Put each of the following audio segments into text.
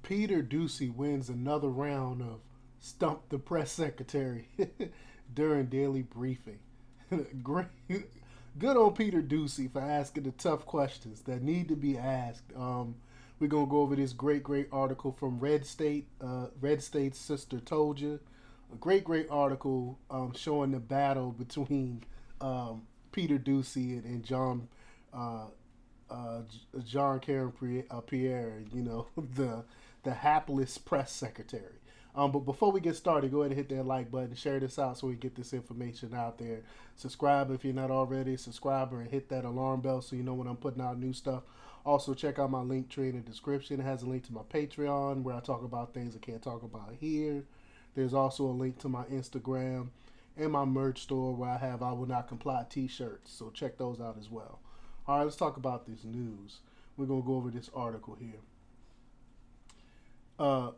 Peter Doocy wins another round of Stump the Press Secretary during daily briefing. Great. Good on Peter Doocy for asking the tough questions that need to be asked. We're going to go over this great article from Red State. Red State's Sister Told You. A great article showing the battle between Peter Doocy and Jean-Pierre, the hapless press secretary. But before we get started, go ahead and hit that like button, share this out so we get this information out there. Subscribe if you're not already a subscriber, and hit that alarm bell so you know when I'm putting out new stuff. Also, check out my link tree in the description. It has a link to my Patreon where I talk about things I can't talk about here. There's also a link to my Instagram and my merch store where I have I Will Not Comply t-shirts. So check those out as well. All right, let's talk about this news. We're going to go over this article here.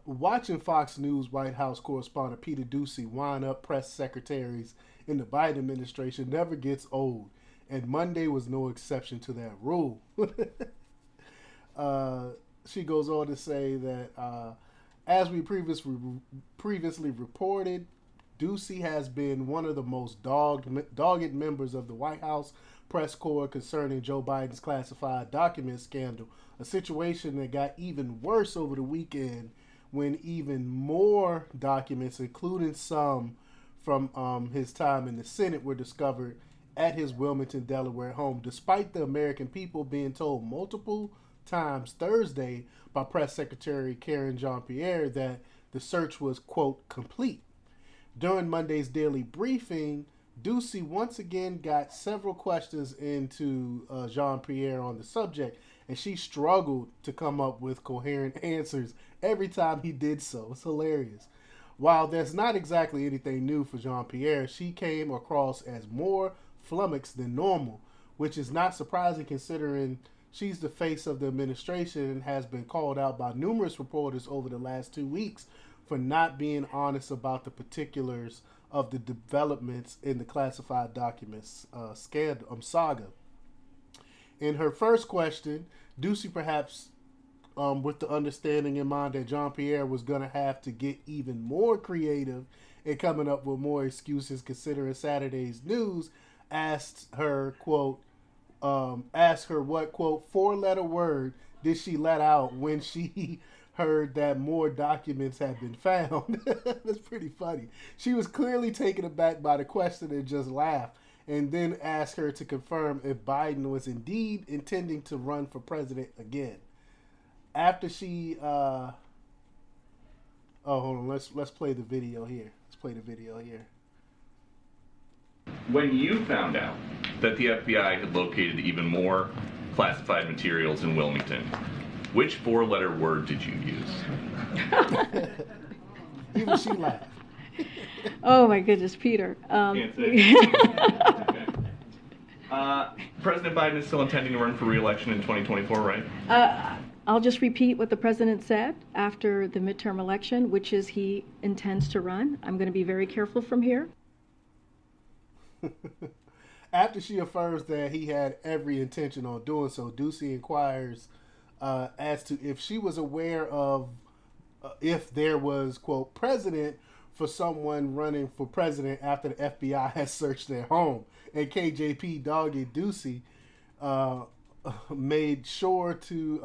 Watching Fox News White House correspondent Peter Doocy wind up press secretaries in the Biden administration never gets old, and Monday was no exception to that rule. She goes on to say that as we previously reported, Doocy has been one of the most dogged members of the White House press corps concerning Joe Biden's classified document scandal, a situation that got even worse over the weekend when even more documents, including some from his time in the Senate, were discovered at his Wilmington, Delaware home, despite the American people being told multiple times Thursday by Press Secretary Karen Jean-Pierre that the search was, quote, complete. During Monday's daily briefing, Doocy once again got several questions into Jean-Pierre on the subject, and she struggled to come up with coherent answers every time he did so. It's hilarious. While there's not exactly anything new for Jean-Pierre, she came across as more flummoxed than normal, which is not surprising considering she's the face of the administration and has been called out by numerous reporters over the last 2 weeks for not being honest about the particulars of the developments in the classified documents saga. In her first question, Doocy, perhaps with the understanding in mind that Jean-Pierre was going to have to get even more creative in coming up with more excuses considering Saturday's news, asked her, quote, what, quote, 4-letter word did she let out when she heard that more documents had been found. That's pretty funny. She was clearly taken aback by the question and just laughed, and then asked her to confirm if Biden was indeed intending to run for president again. After she, hold on, let's play the video here. When you found out that the FBI had located even more classified materials in Wilmington, which 4-letter word did you use? Even she laughed. Oh my goodness, Peter. Can't say. Okay. President Biden is still intending to run for re-election in 2024, right? I'll just repeat what the president said after the midterm election, which is he intends to run. I'm going to be very careful from here. After she affirms that he had every intention on doing so, Doocy inquires as to if she was aware of if there was, quote, precedent for someone running for president after the FBI has searched their home. And KJP dogged Doocy made sure to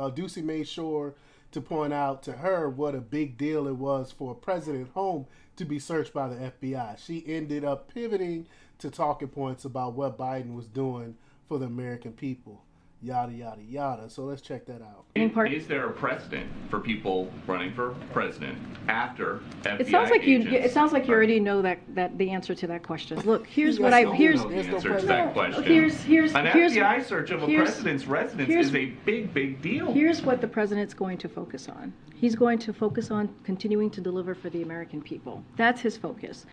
point out to her what a big deal it was for a president home to be searched by the FBI. She ended up pivoting to talking points about what Biden was doing for the American people. Yada, yada, yada. So let's check that out. Is there a precedent for people running for president after FBI It sounds like agents you already know that the answer to that question. Look, here's what I here's the answer to that question. Here's an FBI search of a president's residence is a big deal. Here's what the president's going to focus on. He's going to focus on continuing to deliver for the American people. That's his focus.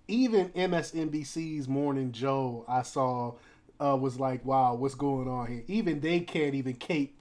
Even MSNBC's Morning Joe, I saw, was like, wow, what's going on here? Even they can't even cape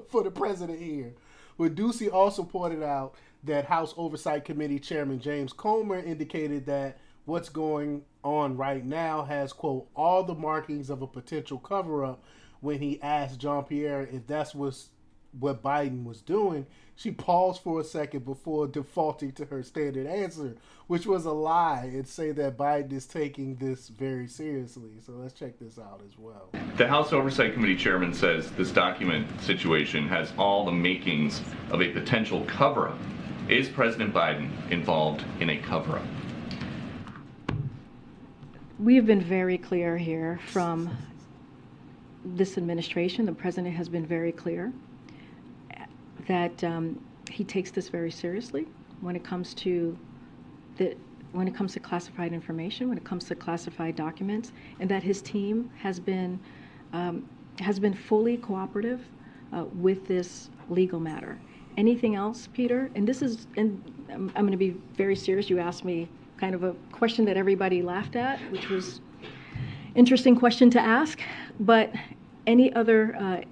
for the president here. But Doocy also pointed out that House Oversight Committee Chairman James Comer indicated that what's going on right now has, quote, all the markings of a potential cover-up when he asked Jean-Pierre if that was what Biden was doing, she paused for a second before defaulting to her standard answer, which was a lie, and say that Biden is taking this very seriously. So let's check this out as well. The House Oversight Committee chairman says this document situation has all the makings of a potential cover-up. Is President Biden involved in a cover-up? We have been very clear here from this administration. The president has been very clear that he takes this very seriously when it comes to classified information, when it comes to classified documents, and that his team has been fully cooperative with this legal matter. Anything else, Peter? And I'm going to be very serious. You asked me kind of a question that everybody laughed at, which was interesting question to ask. But any other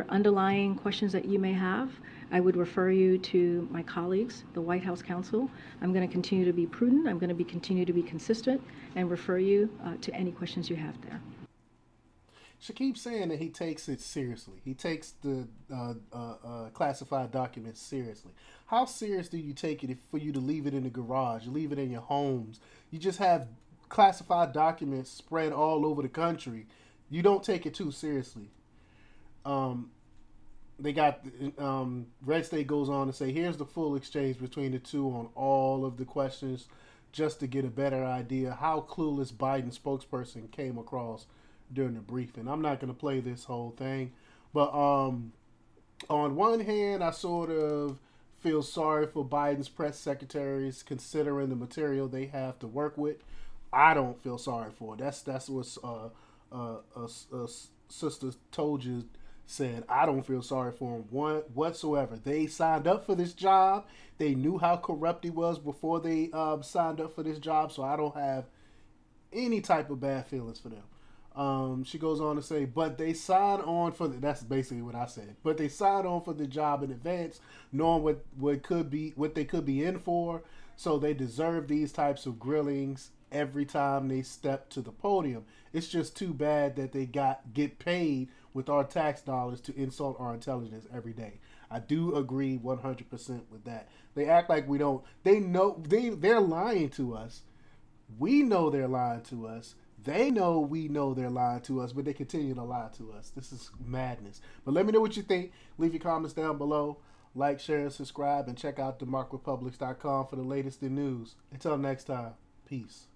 underlying questions that you may have, I would refer you to my colleagues, the White House counsel. I'm going to continue to be prudent. I'm going to continue to be consistent and refer you to any questions you have there. She keeps saying that he takes it seriously. He takes the classified documents seriously. How serious do you take it for you to leave it in the garage, leave it in your homes? You just have classified documents spread all over the country. You don't take it too seriously. They got Red State goes on to say, here's the full exchange between the two on all of the questions, just to get a better idea how clueless Biden spokesperson came across during the briefing. I'm not going to play this whole thing, but on one hand, I sort of feel sorry for Biden's press secretaries considering the material they have to work with. I don't feel sorry for it. That's what Sister told you said. I don't feel sorry for them whatsoever. They signed up for this job. They knew how corrupt he was before they signed up for this job, so I don't have any type of bad feelings for them. She goes on to say, but they signed on for that's basically what I said. But they signed on for the job in advance, knowing what they could be in for. So they deserve these types of grillings every time they step to the podium. It's just too bad that they get paid with our tax dollars to insult our intelligence every day. I do agree 100% with that. They act like we don't. They know they're lying to us. We know they're lying to us. They know we know they're lying to us, but they continue to lie to us. This is madness. But let me know what you think. Leave your comments down below. Like, share, and subscribe, and check out themarkrepublics.com for the latest in news. Until next time, peace.